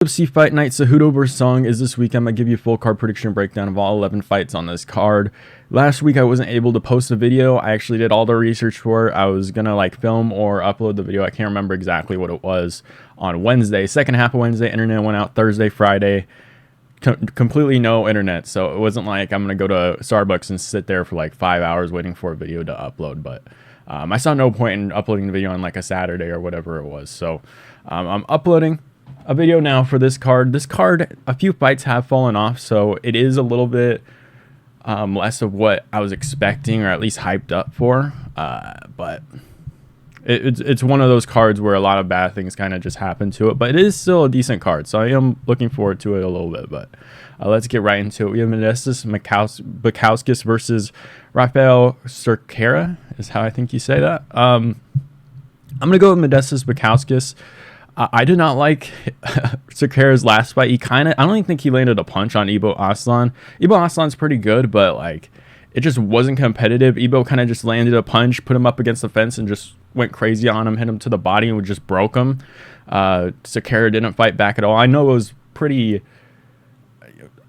UFC Fight Night Cejudo vs. Song is this week. I'm going to give you a full card prediction breakdown of all 11 fights on this card. Last week I wasn't able to post a video. I actually did all the research for it. I was going to film or upload the video. I can't remember exactly what it was on Wednesday. Second half of Wednesday, internet went out. Thursday, Friday, completely no internet. So it wasn't like I'm going to go to Starbucks and sit there for like 5 hours waiting for a video to upload. But I saw no point in uploading the video on like a Saturday or whatever it was. So I'm uploading a video now for this card. This card, a few fights have fallen off, so it is a little bit less of what I was expecting, or at least hyped up for. But it's one of those cards where a lot of bad things kind of just happen to it. But it is still a decent card, so I am looking forward to it a little bit. But let's get right into it. We have Modestas Bukauskas versus Raffael Cerqueira, is how I think you say that. I'm gonna go with Modestas Bukauskas. I did not like Cerqueira's last fight. I don't even think he landed a punch on Ibo Aslan. Ibo Aslan's pretty good, but it just wasn't competitive. Ibo kind of just landed a punch, put him up against the fence, and just went crazy on him, hit him to the body, and just broke him. Cerqueira didn't fight back at all. I know it was pretty...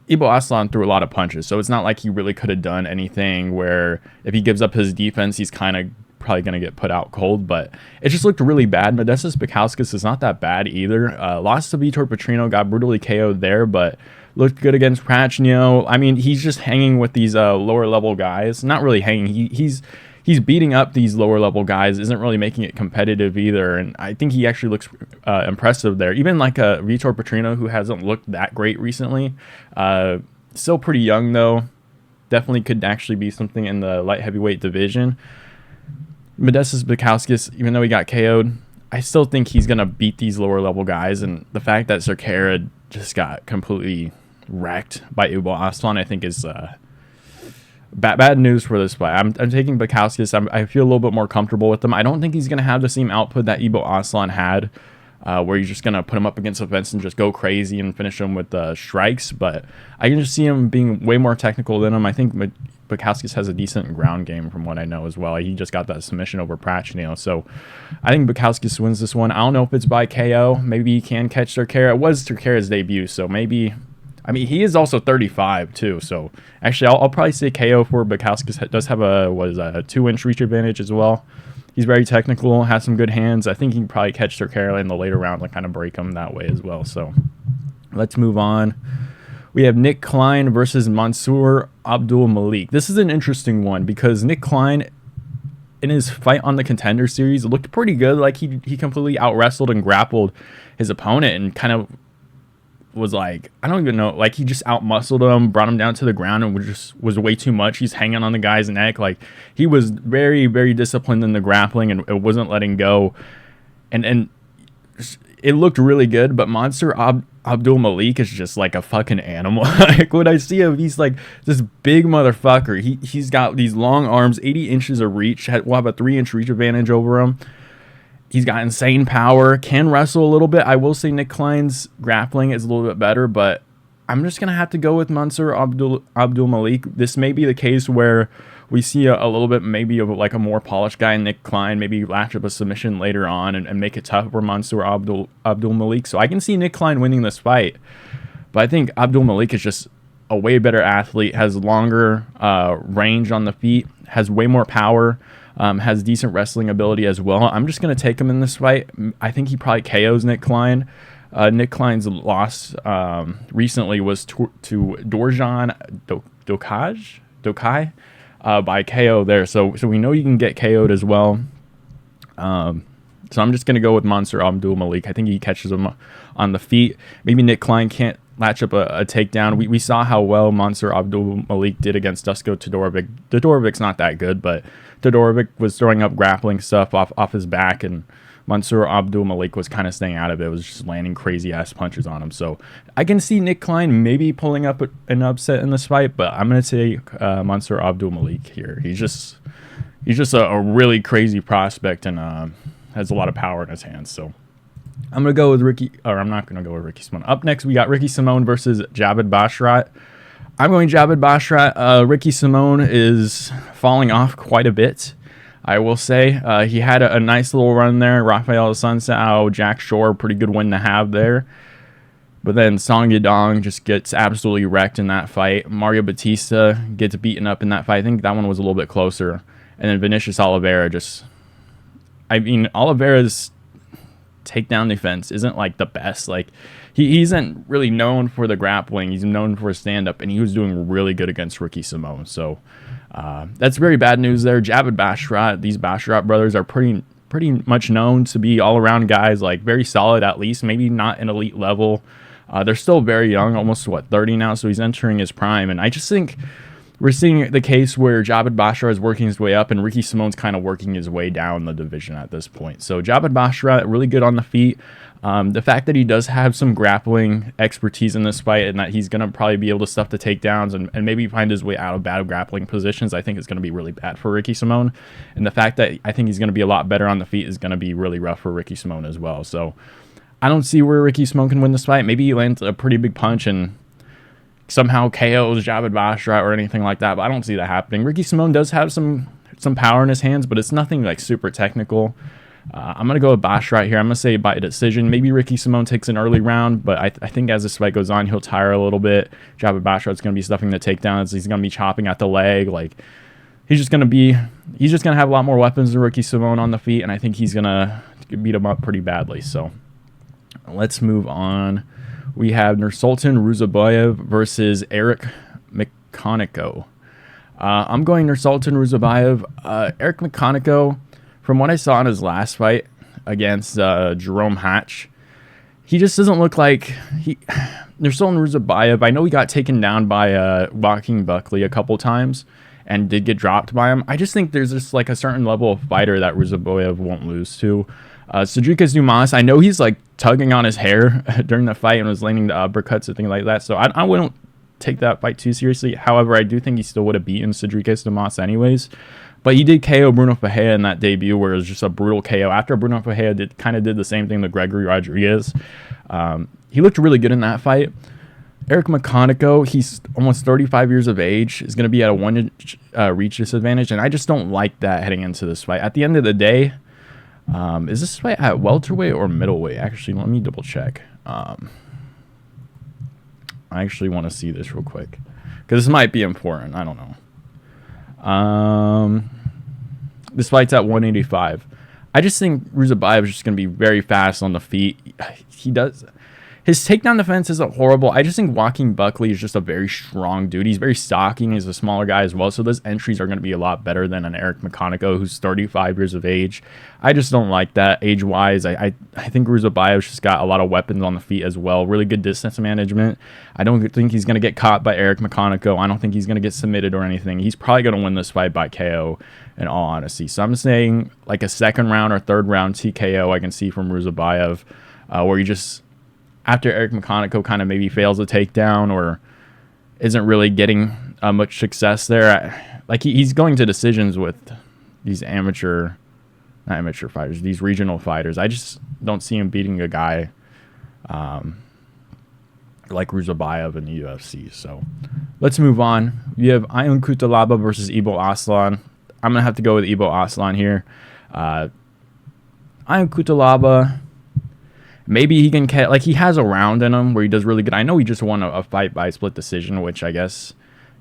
Ibo Aslan threw a lot of punches, so it's not like he really could have done anything where if he gives up his defense, he's kind of probably going to get put out cold, but it just looked really bad. Modestas Bukauskas is not that bad either. Lost to Vitor Petrino, got brutally KO'd there, but looked good against Prachnio. I mean, he's just hanging with these lower level guys. Not really hanging. He's beating up these lower level guys, isn't really making it competitive either, and I think he actually looks impressive there. Even like a Vitor Petrino, who hasn't looked that great recently. Still pretty young though. Definitely could actually be something in the light heavyweight division. Modestas Bukauskas, even though he got KO'd, I still think he's going to beat these lower level guys. And the fact that Cerqueira just got completely wrecked by Ibo Aslan, I think is bad news for this fight. I'm taking Bukauskas. I feel a little bit more comfortable with him. I don't think he's going to have the same output that Ibo Aslan had, where you're just going to put him up against the fence and just go crazy and finish him with strikes. But I can just see him being way more technical than him. I think Bukauskas has a decent ground game from what I know as well. He just got that submission over Prachnio. So I think Bukauskas wins this one. I don't know if it's by KO. Maybe he can catch Cerqueira. It was Cerqueira's debut, so maybe... I mean, he is also 35 too. So actually, I'll probably say KO for Bukauskas. Does have a 2-inch reach advantage as well. He's very technical, has some good hands. I think he can probably catch Cerqueira in the later round and kind of break him that way as well. So let's move on. We have Nick Klein versus Mansur Abdul-Malik. This is an interesting one because Nick Klein, in his fight on the Contender Series, looked pretty good. Like he completely out-wrestled and grappled his opponent and kind of was like, I don't even know, like he just out-muscled him, brought him down to the ground, and was way too much. He's hanging on the guy's neck. Like he was very, very disciplined in the grappling and it wasn't letting go. And it looked really good, but Mansur Abdul-Malik is just like a fucking animal. Like when I see him, he's like this big motherfucker. He's got these long arms, 80 inches of reach. Will have a 3-inch reach advantage over him. He's got insane power, can wrestle a little bit. I will say Nick Klein's grappling is a little bit better, but I'm just going to have to go with Mansur Abdul-Malik. This may be the case where we see a little bit maybe of like a more polished guy, Nick Klein, maybe latch up a submission later on and make it tough for Mansur Abdul-Malik. So I can see Nick Klein winning this fight, but I think Abdul-Malik is just a way better athlete, has longer range on the feet, has way more power, has decent wrestling ability as well. I'm just going to take him in this fight. I think he probably KOs Nick Klein. Nick Klein's loss recently was to Dorjan Dokai by KO there. So we know you can get KO'd as well. So I'm just going to go with Mansur Abdul-Malik. I think he catches him on the feet. Maybe Nick Klein can't latch up a takedown. We saw how well Mansur Abdul-Malik did against Dusko Todorovic. Todorovic's not that good, but Todorovic was throwing up grappling stuff off his back, and Mansur Abdul-Malik was kind of staying out of it. It was just landing crazy-ass punches on him. So I can see Nick Klein maybe pulling up an upset in this fight, but I'm going to take Mansur Abdul-Malik here. He's just a really crazy prospect and has a lot of power in his hands. So I'm going to go with I'm not going to go with Ricky Simón. Up next, we got Ricky Simón versus Javid Basharat. I'm going Javid Basharat. Ricky Simón is falling off quite a bit. I will say he had a nice little run there. Raffael Sunsao, Jack Shore, pretty good win to have there. But then Song Yadong just gets absolutely wrecked in that fight. Mario Batista gets beaten up in that fight. I think that one was a little bit closer. And then Vinicius Oliveira just... I mean, Oliveira's takedown defense isn't like the best. Like, he isn't really known for the grappling. He's known for his stand-up, and he was doing really good against Ricky Simón. So that's very bad news there. Javid, Basharat, these Basharat brothers are pretty much known to be all-around guys, like very solid at least, maybe not an elite level. They're still very young, almost, 30 now, so he's entering his prime. And I just think we're seeing the case where Javid Basharat is working his way up, and Ricky Simón's kind of working his way down the division at this point. So Javid Basharat, really good on the feet. The fact that he does have some grappling expertise in this fight, and that he's going to probably be able to stuff the takedowns and maybe find his way out of bad grappling positions, I think is going to be really bad for Ricky Simón. And the fact that I think he's going to be a lot better on the feet is going to be really rough for Ricky Simón as well. So I don't see where Ricky Simón can win this fight. Maybe he lands a pretty big punch and somehow KOs Javid Basharat or anything like that, but I don't see that happening. Ricky Simón does have some power in his hands, but it's nothing like super technical. I'm going to go with Basharat here. I'm going to say by decision. Maybe Ricky Simón takes an early round, but I think as this fight goes on, he'll tire a little bit. Javid Basharat's going to be stuffing the takedowns. He's going to be chopping at the leg. Like, he's just going to have a lot more weapons than Ricky Simón on the feet, and I think he's going to beat him up pretty badly. So let's move on. We have Nursulton Ruziboev versus Eric McConico. I'm going Nursulton Ruziboev. Eric McConico, from what I saw in his last fight against Jerome Hatch, he just doesn't look like Nursulton Ruziboev. I know he got taken down by Joaquin Buckley a couple times and did get dropped by him. I just think there's just like a certain level of fighter that Ruziboev won't lose to. Cedric Dumas, I know he's like tugging on his hair during the fight and was landing the uppercuts and things like that. So I wouldn't take that fight too seriously. However, I do think he still would have beaten Cedric Dumas anyways. But he did KO Bruno Ferreira in that debut, where it was just a brutal KO. After Bruno Ferreira did the same thing to Gregory Rodriguez. He looked really good in that fight. Eric McConico, he's almost 35 years of age, is going to be at a 1-inch reach disadvantage, and I just don't like that heading into this fight. At the end of the day, is this fight at welterweight or middleweight? Actually, let me double check. I actually want to see this real quick, because this might be important. I don't know. This fight's at 185. I just think Ruziboev is just going to be very fast on the feet. His takedown defense isn't horrible. I just think Joaquin Buckley is just a very strong dude. He's very stocky, and he's a smaller guy as well. So those entries are going to be a lot better than an Eric McConico, who's 35 years of age. I just don't like that age-wise. I think Ruziboev's just got a lot of weapons on the feet as well. Really good distance management. I don't think he's going to get caught by Eric McConico. I don't think he's going to get submitted or anything. He's probably going to win this fight by KO, in all honesty. So I'm saying like a second round or third round TKO I can see from Ruziboev, where he just... after Eric McConico kind of maybe fails a takedown or isn't really getting much success there. He's going to decisions with these these regional fighters. I just don't see him beating a guy like Ruziboev in the UFC. So let's move on. You have Ion Cutelaba versus Ibo Aslan. I'm going to have to go with Ibo Aslan here. Ion Cutelaba... maybe he can he has a round in him where he does really good. I know he just won a fight by split decision, which I guess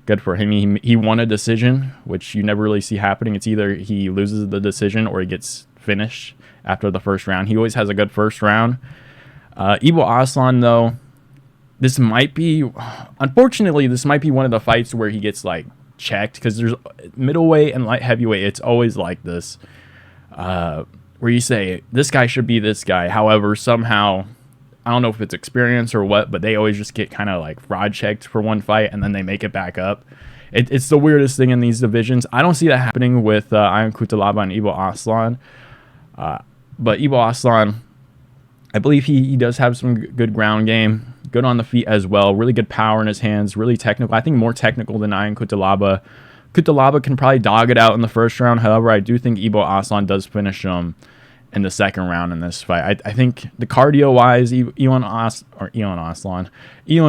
good for him. He won a decision, which you never really see happening. It's either he loses the decision or he gets finished after the first round. He always has a good first round. Ibo Aslan, though, unfortunately, this might be one of the fights where he gets checked, because there's middleweight and light heavyweight. It's always like this. Where you say, this guy should be this guy. However, somehow, I don't know if it's experience or what, but they always just get kind of fraud checked for one fight, and then they make it back up. It's the weirdest thing in these divisions. I don't see that happening with Ion Cutelaba and Ibo Aslan. But Ibo Aslan, I believe he does have some good ground game. Good on the feet as well. Really good power in his hands. Really technical. I think more technical than Ion Cutelaba. Cutelaba can probably dog it out in the first round. However, I do think Ibo Aslan does finish him in the second round in this fight. I think the cardio-wise, Ion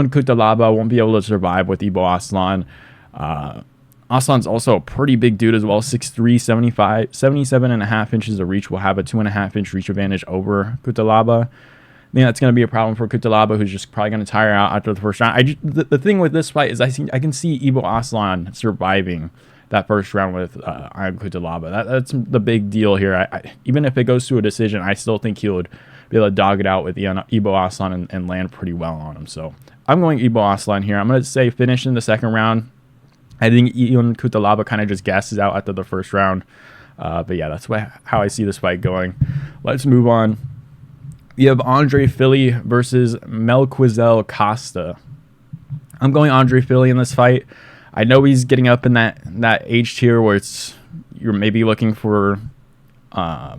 Cutelaba won't be able to survive with Ibo Aslan. Aslan's also a pretty big dude as well, 6'3", 77.5 inches of reach. Will have a 2.5-inch reach advantage over Cutelaba. think that's going to be a problem for Cutelaba, who's just probably going to tire out after the first round. The thing with this fight is I can see Ibo Aslan surviving that first round with Cutelaba. That's the big deal here. Even if it goes to a decision, I still think he would be able to dog it out with Ibo Aslan and land pretty well on him. So I'm going Ibo Aslan here. I'm going to say finish in the second round. I think Ion Cutelaba kind of just gasses out after the first round. But yeah, that's how I see this fight going. Let's move on. You have Andre Fili versus Melquizael Costa. I'm going Andre Fili in this fight. I know he's getting up in that age tier where you're maybe looking for, I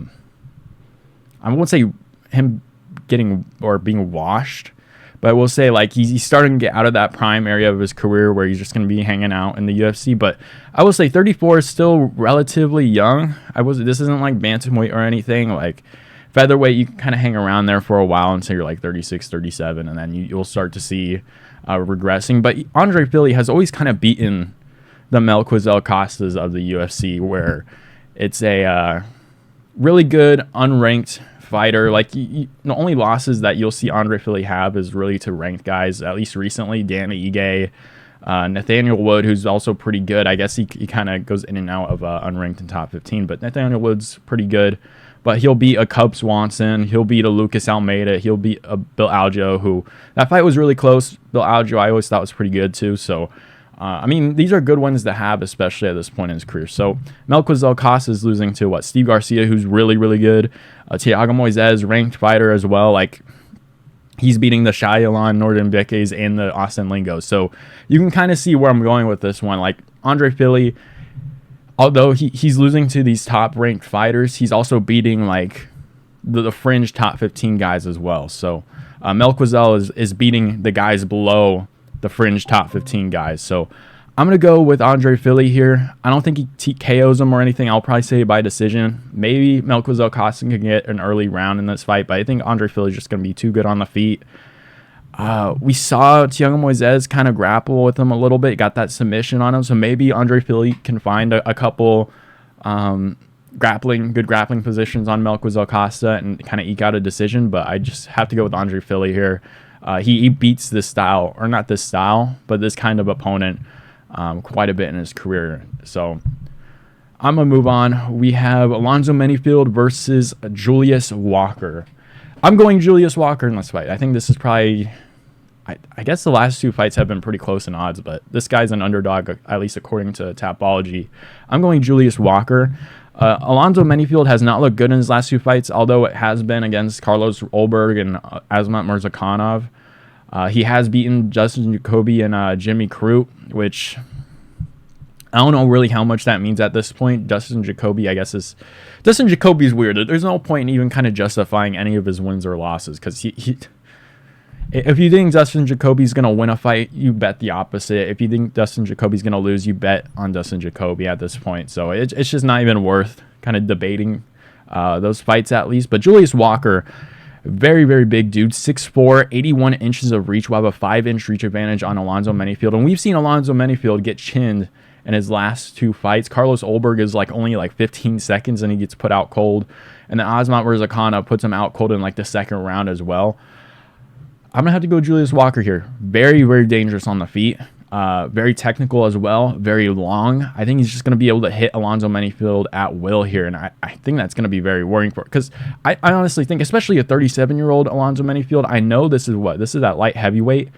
won't say him getting or being washed, but I will say like he's starting to get out of that prime area of his career where he's just going to be hanging out in the UFC. But I will say 34 is still relatively young. This isn't like bantamweight or anything. Like featherweight, you can kind of hang around there for a while until you're like 36, 37, and then you'll start to see regressing. But Andre Fili has always kind of beaten the Melquizael Costas of the UFC, where it's a really good unranked fighter. Like the only losses that you'll see Andre Fili have is really to ranked guys, at least recently. Dan Ige, Nathaniel Wood, who's also pretty good. I guess he kind of goes in and out of unranked and top 15, but Nathaniel Wood's pretty good. But he'll beat a Cub Swanson. He'll beat a Lucas Almeida. He'll beat a Bill Algeo, who that fight was really close. Bill Algeo, I always thought was pretty good too. So, I mean, these are good ones to have, especially at this point in his career. So, Melquizael Costa is losing to Steve Garcia, who's really, really good. Thiago Moises, ranked fighter as well. Like, he's beating the Shayalan Nordin-Bekes and the Austin Lingos. So, you can kind of see where I'm going with this one. Like, Andre Fili, although he's losing to these top ranked fighters, he's also beating like the fringe top 15 guys as well. So Melquizael is beating the guys below the fringe top 15 guys. So I'm going to go with Andre Fili here. I don't think he TKOs him or anything. I'll probably say by decision. Maybe Melquizael Costa can get an early round in this fight, but I think Andre Fili is just going to be too good on the feet. We saw Thiago Moises kind of grapple with him a little bit, got that submission on him. So maybe Andre Fili can find a couple good grappling positions on Melquizael Costa and kind of eke out a decision. But I just have to go with Andre Fili here. He beats this style, or not this style, but this kind of opponent quite a bit in his career. So I'm going to move on. We have Alonzo Menifield versus Julius Walker. I'm going Julius Walker in this fight. I think this is probably, I guess the last two fights have been pretty close in odds, but this guy's an underdog, at least according to Tapology. I'm going Julius Walker. Alonzo Menifield has not looked good in his last two fights, although it has been against Carlos Olberg and Azamat Murzakanov. He has beaten Justin Jacoby and Jimmy Crute, which I don't know really how much that means at this point. Justin Jacoby's weird. There's no point in even kind of justifying any of his wins or losses, because if you think Justin Jacoby's going to win a fight, you bet the opposite. If you think Justin Jacoby's going to lose, you bet on Justin Jacoby at this point. So it's just not even worth kind of debating those fights at least. But Julius Walker, very, very big dude, 6'4", 81 inches of reach. We'll have a 5-inch reach advantage on Alonzo Menifield. And we've seen Alonzo Menifield get chinned in his last two fights. Carlos Olberg is only 15 seconds and he gets put out cold. And then Azamat Murzakanov puts him out cold in the second round as well. I'm going to have to go Julius Walker here. Very, very dangerous on the feet. Very technical as well. Very long. I think he's just going to be able to hit Alonzo Menifield at will here. And I think that's going to be very worrying for it. Because I honestly think, especially a 37-year-old Alonzo Menifield, I know this is at light heavyweight.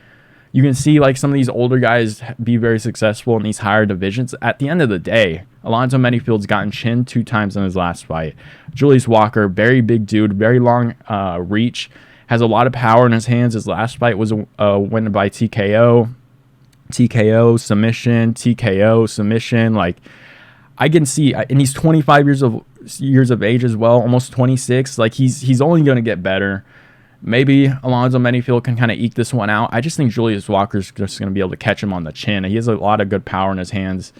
You can see some of these older guys be very successful in these higher divisions. At the end of the day, Alonzo Menifield's gotten chinned 2 times in his last fight. Julius Walker, very big dude, very long reach, has a lot of power in his hands. His last fight was a win by TKO, submission, TKO, submission. I can see, and he's 25 years of age as well, almost 26. He's only going to get better. Maybe Alonzo Menifield can kind of eke this one out. I just think Julius Walker's just going to be able to catch him on the chin. He has a lot of good power in his hands.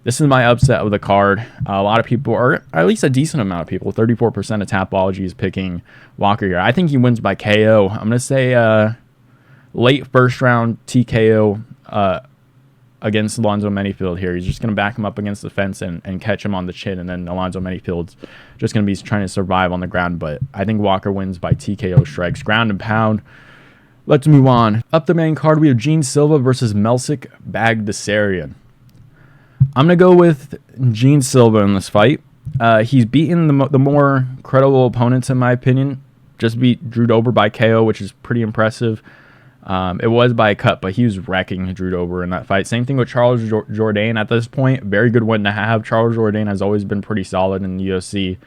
This is my upset of the card. A lot of people, or at least a decent amount of people, 34% of Tapology is picking Walker here. I think he wins by KO. I'm going to say late first round TKO against Alonzo Menifield here. He's just going to back him up against the fence and catch him on the chin, and then Alonzo Menifield's just going to be trying to survive on the ground. But I think Walker wins by TKO strikes, ground and pound. Let's move on. Up the main card, we have Gene Silva versus Melsik Baghdasaryan. I'm going to go with Gene Silva in this fight. He's beaten the more credible opponents, in my opinion. Just beat Drew Dober by KO, which is pretty impressive. It was by a cut, but he was wrecking Drew Dober in that fight. Same thing with Charles Jourdain at this point. Very good one to have. Charles Jourdain has always been pretty solid in the UFC.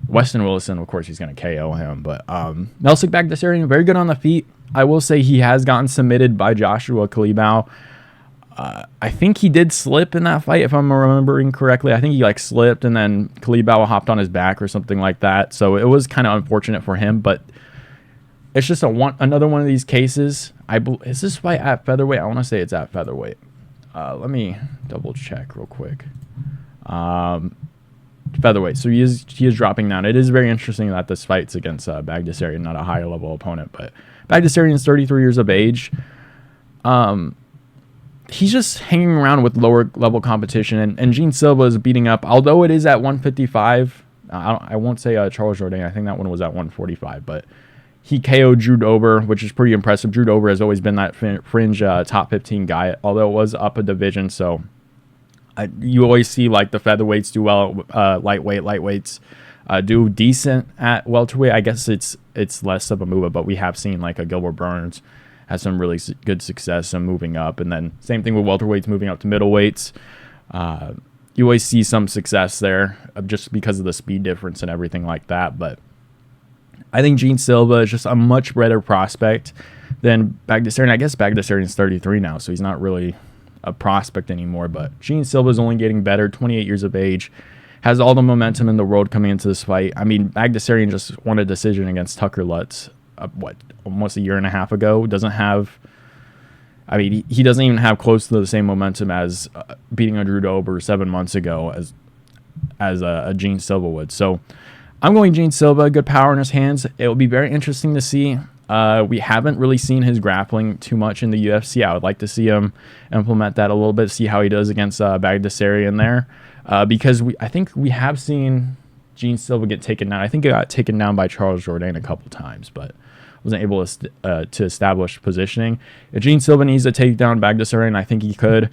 Weston Willison, of course, he's going to KO him. But Melsik Baghdasaryan, very good on the feet. I will say he has gotten submitted by Joshua Kalibau. I think he did slip in that fight, if I'm remembering correctly. I think he slipped, and then Kalibau hopped on his back or something like that. So it was kind of unfortunate for him, but it's just another one of these cases. Is this fight at featherweight? I want to say it's at featherweight. Let me double check real quick. Featherweight. So he is dropping down. It is very interesting that this fight's against Baghdasaryan, not a higher level opponent. But Baghdasaryan is 33 years of age. He's just hanging around with lower level competition, and Gene Silva is beating up. Although it is at 155, I won't say Charles Jourdain. I think that one was at 145, but he KO'd Drew Dober, which is pretty impressive. Drew Dober has always been that fringe top 15 guy, although it was up a division. So you always see the featherweights do well, lightweights do decent at welterweight. I guess it's less of a move up, but we have seen a Gilbert Burns has some really good success in moving up, and then same thing with welterweights moving up to middleweights. You always see some success there just because of the speed difference and everything like that, but I think Gene Silva is just a much better prospect than Baghdasaryan. I guess Baghdasaryan's 33 now, so he's not really a prospect anymore. But Gene Silva is only getting better, 28 years of age, has all the momentum in the world coming into this fight. I mean, Baghdasaryan just won a decision against Tucker Lutz, almost a year and a half ago. He doesn't even have close to the same momentum as beating a Drew Dober 7 months ago as a Gene Silva would. So I'm going Gene Silva, good power in his hands. It will be very interesting to see. We haven't really seen his grappling too much in the UFC. I would like to see him implement that a little bit, see how he does against Baghdasaryan there. Because I think we have seen Gene Silva get taken down. I think he got taken down by Charles Jourdain a couple times, but wasn't able to establish positioning. If Gene Silva needs to take down Baghdasaryan, I think he could.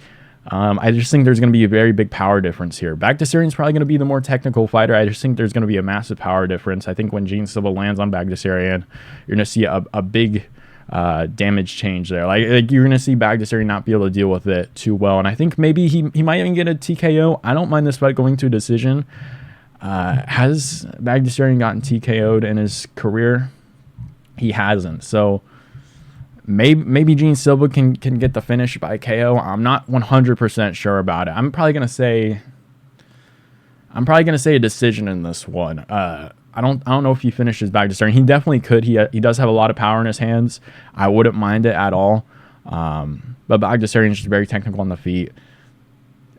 I just think there's going to be a very big power difference here. Baghdasaryan's probably going to be the more technical fighter. I just think there's going to be a massive power difference. I think when Gene Silva lands on Baghdasaryan, you're going to see a big damage change there. You're going to see Baghdasaryan not be able to deal with it too well. And I think maybe he might even get a TKO. I don't mind this fight going to a decision. Has Baghdasaryan gotten TKO'd in his career? He hasn't. So maybe Gene Silva can get the finish by KO. I'm not 100% sure about it. I'm probably gonna say a decision in this one. I don't know if he finishes Baghdasaryan. He definitely could. He does have a lot of power in his hands. I wouldn't mind it at all. But Baghdasaryan is just very technical on the feet.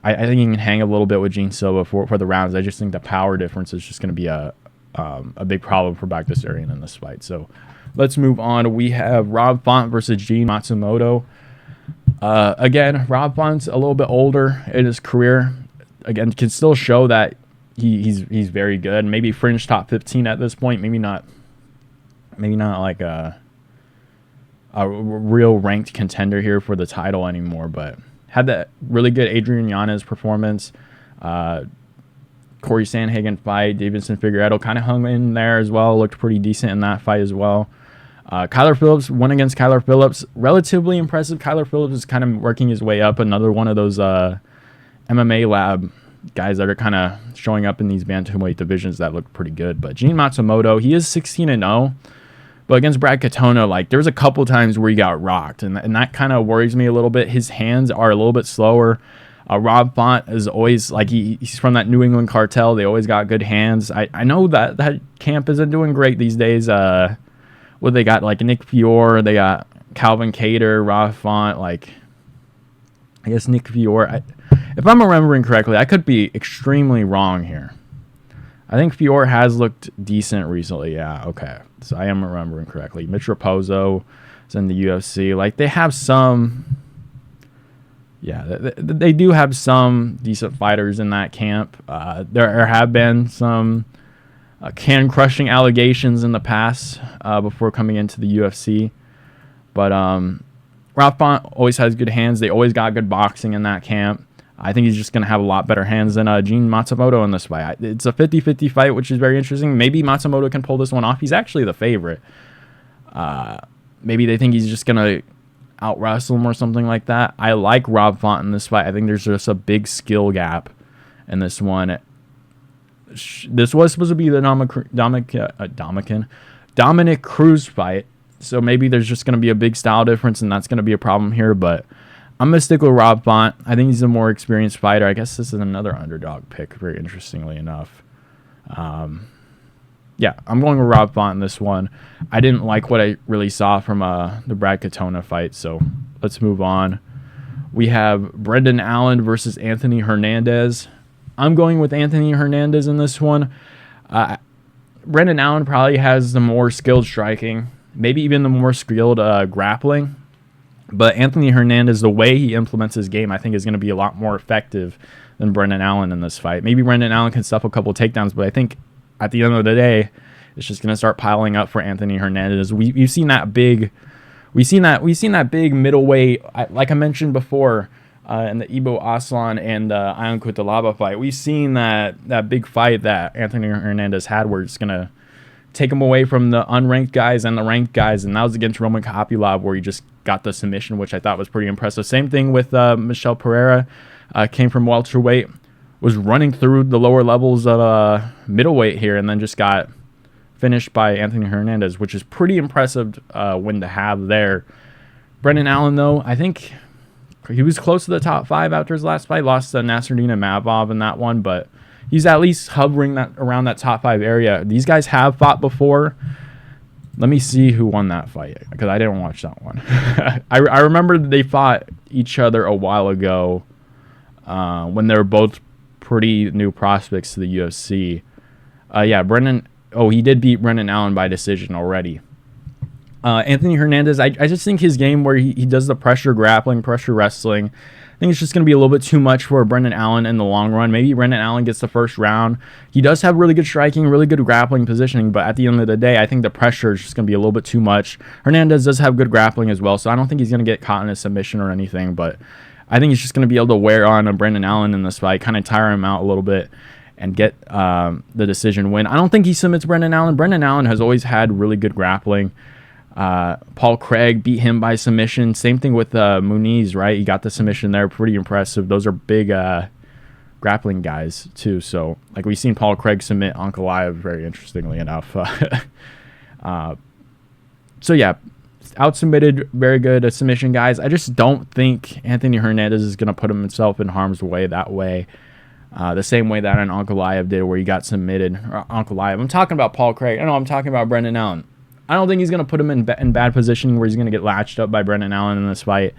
I think he can hang a little bit with Gene Silva for the rounds. I just think the power difference is just going to be a big problem for Baghdasaryan in this fight. So let's move on. We have Rob Font versus Gene Matsumoto. Again, Rob Font's a little bit older in his career. Again, can still show that he's very good. Maybe fringe top 15 at this point. Maybe not like a real ranked contender here for the title anymore. But had that really good Adrian Yanez performance. Corey Sandhagen fight. Davidson Figueiredo kind of hung in there as well. Looked pretty decent in that fight as well. Kyler Phillips went against Kyler Phillips. Relatively impressive. Kyler Phillips is kind of working his way up. Another one of those MMA lab guys that are kind of showing up in these bantamweight divisions that look pretty good. But Gene Matsumoto, he is 16-0. But against Brad Katona, there's a couple times where he got rocked. And that kind of worries me a little bit. His hands are a little bit slower. Rob Font is always, he's from that New England cartel. They always got good hands. I know that camp isn't doing great these days. What they got, Nick Fiore, they got Calvin Cater, Rob Font, I guess Nick Fiore. If I'm remembering correctly, I could be extremely wrong here. I think Fiore has looked decent recently. Yeah, okay. So I am remembering correctly. Mitch Raposo is in the UFC. They have some Yeah, they do have some decent fighters in that camp. There have been some can-crushing allegations in the past before coming into the UFC. But Rothbont always has good hands. They always got good boxing in that camp. I think he's just going to have a lot better hands than Gene Matsumoto in this fight. It's a 50-50 fight, which is very interesting. Maybe Matsumoto can pull this one off. He's actually the favorite. Maybe they think he's just going to out-wrestle him or something like that. I like Rob Font in this fight. I think there's just a big skill gap in this one. This was supposed to be the Dominic Cruz fight, so maybe there's just going to be a big style difference, and that's going to be a problem here, but I'm going to stick with Rob Font. I think he's a more experienced fighter. I guess this is another underdog pick, very interestingly enough. Yeah, I'm going with Rob Font in this one. I didn't like what I really saw from the Brad Katona fight, so let's move on. We have Brendan Allen versus Anthony Hernandez. I'm going with Anthony Hernandez in this one. Brendan Allen probably has the more skilled striking, maybe even the more skilled grappling. But Anthony Hernandez, the way he implements his game, I think is going to be a lot more effective than Brendan Allen in this fight. Maybe Brendan Allen can stuff a couple of takedowns, but I think at the end of the day, it's just going to start piling up for Anthony Hernandez. We've seen that big middleweight, like I mentioned before, in the Ibo Aslan and Ion Cutelaba fight. We've seen that big fight that Anthony Hernandez had, where it's going to take him away from the unranked guys and the ranked guys, and that was against Roman Kopylov, where he just got the submission, which I thought was pretty impressive. Same thing with Michel Pereira, came from welterweight, was running through the lower levels of middleweight here, and then just got finished by Anthony Hernandez, which is pretty impressive win to have there. Brendan Allen, though, I think he was close to the top 5 after his last fight. Lost to Nasruddin Mavov in that one, but he's at least hovering around that top 5 area. These guys have fought before. Let me see who won that fight, because I didn't watch that one. I remember they fought each other a while ago when they were both pretty new prospects to the UFC. Yeah, he did beat Brendan Allen by decision already. Anthony Hernandez, I just think his game where he does the pressure grappling, pressure wrestling, I think it's just going to be a little bit too much for Brendan Allen in the long run. Maybe Brendan Allen gets the first round. He does have really good striking, really good grappling positioning, but at the end of the day, I think the pressure is just going to be a little bit too much. Hernandez does have good grappling as well, so I don't think he's going to get caught in a submission or anything, but I think he's just going to be able to wear on a Brendan Allen in this fight, kind of tire him out a little bit and get the decision win. I don't think he submits Brendan Allen. Brendan Allen has always had really good grappling. Paul Craig beat him by submission. Same thing with Muniz, right? He got the submission there. Pretty impressive. Those are big grappling guys, too. So, like, we've seen Paul Craig submit Ankalaev, very interestingly enough. So, yeah, out-submitted, very good submission guys. I just don't think Anthony Hernandez is going to put himself in harm's way that way. The same way that an Ankalaev did, where he got submitted. Ankalaev. I'm talking about Paul Craig. I know I'm talking about Brendan Allen. I don't think he's going to put him in bad position where he's going to get latched up by Brendan Allen in this fight.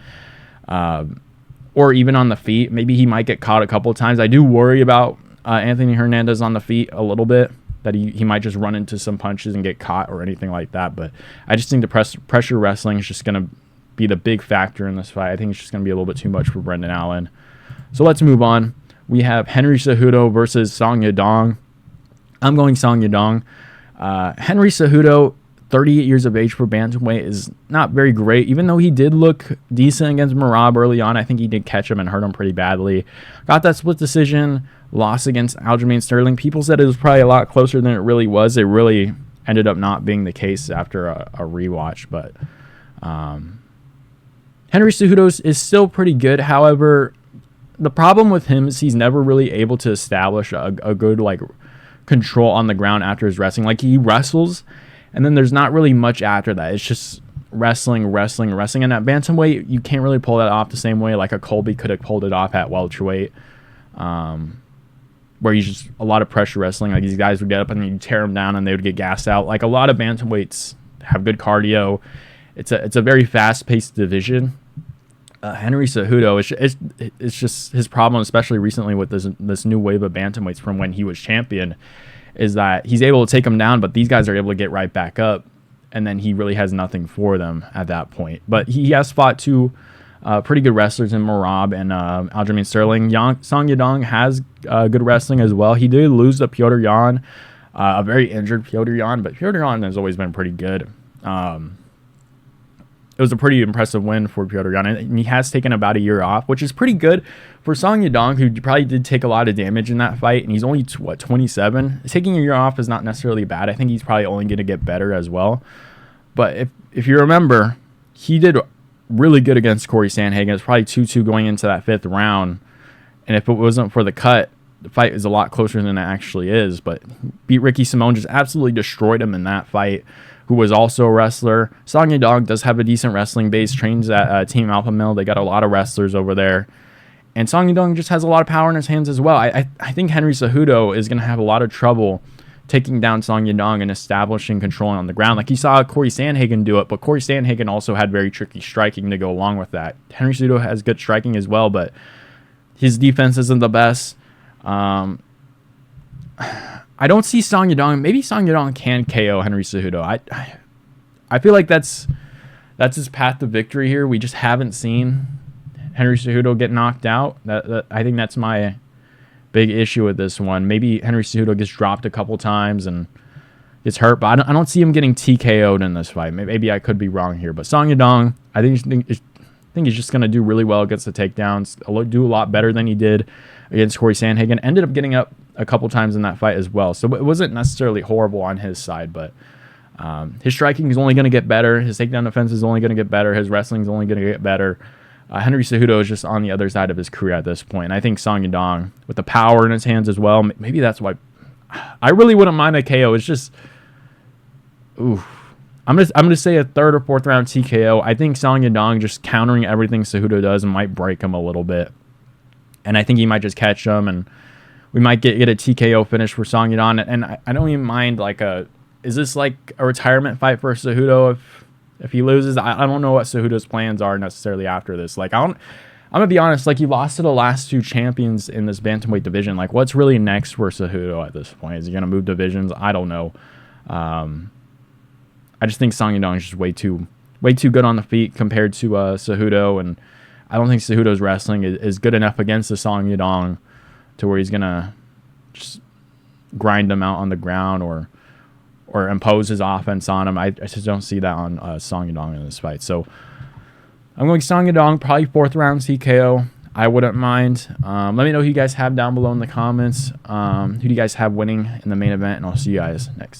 Or even on the feet. Maybe he might get caught a couple of times. I do worry about Anthony Hernandez on the feet a little bit, that he might just run into some punches and get caught or anything like that. But I just think the pressure wrestling is just going to be the big factor in this fight. I think it's just going to be a little bit too much for Brendan Allen. So let's move on. We have Henry Cejudo versus Song Yadong. I'm going Song Yadong. Henry Cejudo, 38 years of age for bantamweight, is not very great. Even though he did look decent against Merab early on, I think he did catch him and hurt him pretty badly. Got that split decision, loss against Aljamain Sterling. People said it was probably a lot closer than it really was. It really ended up not being the case after a rewatch. But Henry Cejudo is still pretty good. However, the problem with him is he's never really able to establish a good control on the ground after his wrestling. Like, he wrestles, and then there's not really much after that. It's just wrestling. And at bantamweight, you can't really pull that off the same way like a Colby could have pulled it off at welterweight, where you just a lot of pressure wrestling. Like, these guys would get up and you tear them down and they would get gassed out. Like, a lot of bantamweights have good cardio. It's a very fast-paced division. Henry Cejudo, it's just his problem, especially recently with this new wave of bantamweights from when he was champion, is that he's able to take them down, but these guys are able to get right back up, and then he really has nothing for them at that point. But he has fought two Pretty good wrestlers in Merab and Aljamain Sterling. Song Yadong has good wrestling as well. He did lose to Piotr Yan, a very injured Piotr Yan, but Piotr Yan has always been pretty good. It was a pretty impressive win for Piotr Yan, and he has taken about a year off, which is pretty good for Song Yadong, who probably did take a lot of damage in that fight, and he's only, 27? Taking a year off is not necessarily bad. I think he's probably only going to get better as well. But if you remember, he did really good against Corey Sandhagen. It was probably 2-2 going into that 5th round, and if it wasn't for the cut, the fight is a lot closer than it actually is. But beat Ricky Simón, just absolutely destroyed him in that fight, who was also a wrestler. Song Yadong does have a decent wrestling base, trains at Team Alpha Mill. They got a lot of wrestlers over there. And Song Yadong just has a lot of power in his hands as well. I think Henry Cejudo is going to have a lot of trouble taking down Song Yadong and establishing control on the ground. Like you saw Corey Sandhagen do it, but Corey Sandhagen also had very tricky striking to go along with that. Henry Cejudo has good striking as well, but his defense isn't the best. I don't see Song Yadong. Maybe Song Yadong can KO Henry Cejudo. I feel like that's his path to victory here. We just haven't seen Henry Cejudo get knocked out. I think that's my big issue with this one. Maybe Henry Cejudo gets dropped a couple times and gets hurt, but I don't see him getting TKO'd in this fight. Maybe I could be wrong here, but Song Yadong, I think he's just going to do really well against the takedowns, do a lot better than he did against Corey Sandhagen. Ended up getting up a couple times in that fight as well, so it wasn't necessarily horrible on his side, but his striking is only going to get better. His takedown defense is only going to get better. His wrestling is only going to get better. Henry Cejudo is just on the other side of his career at this point. And I think Song Yadong, with the power in his hands as well, maybe that's why I really wouldn't mind a KO. It's just, ooh, I'm gonna say a 3rd or 4th round TKO. I think Song Yadong just countering everything Cejudo does and might break him a little bit, and I think he might just catch him, and we might get a TKO finish for Song Yadong. And I don't even mind is this like a retirement fight for Cejudo if he loses? I don't know what Cejudo's plans are necessarily after this. Like, I'm going to be honest, like, he lost to the last 2 champions in this bantamweight division. Like, what's really next for Cejudo at this point? Is he going to move divisions? I don't know. I just think Song Yadong is just way too good on the feet compared to Cejudo, and I don't think Cejudo's wrestling is good enough against the Song Yadong to where he's going to just grind him out on the ground or impose his offense on him. I just don't see that on Song Yadong in this fight. So I'm going Song Yadong, probably 4th round TKO. I wouldn't mind. Let me know who you guys have down below in the comments. Who do you guys have winning in the main event, and I'll see you guys next time.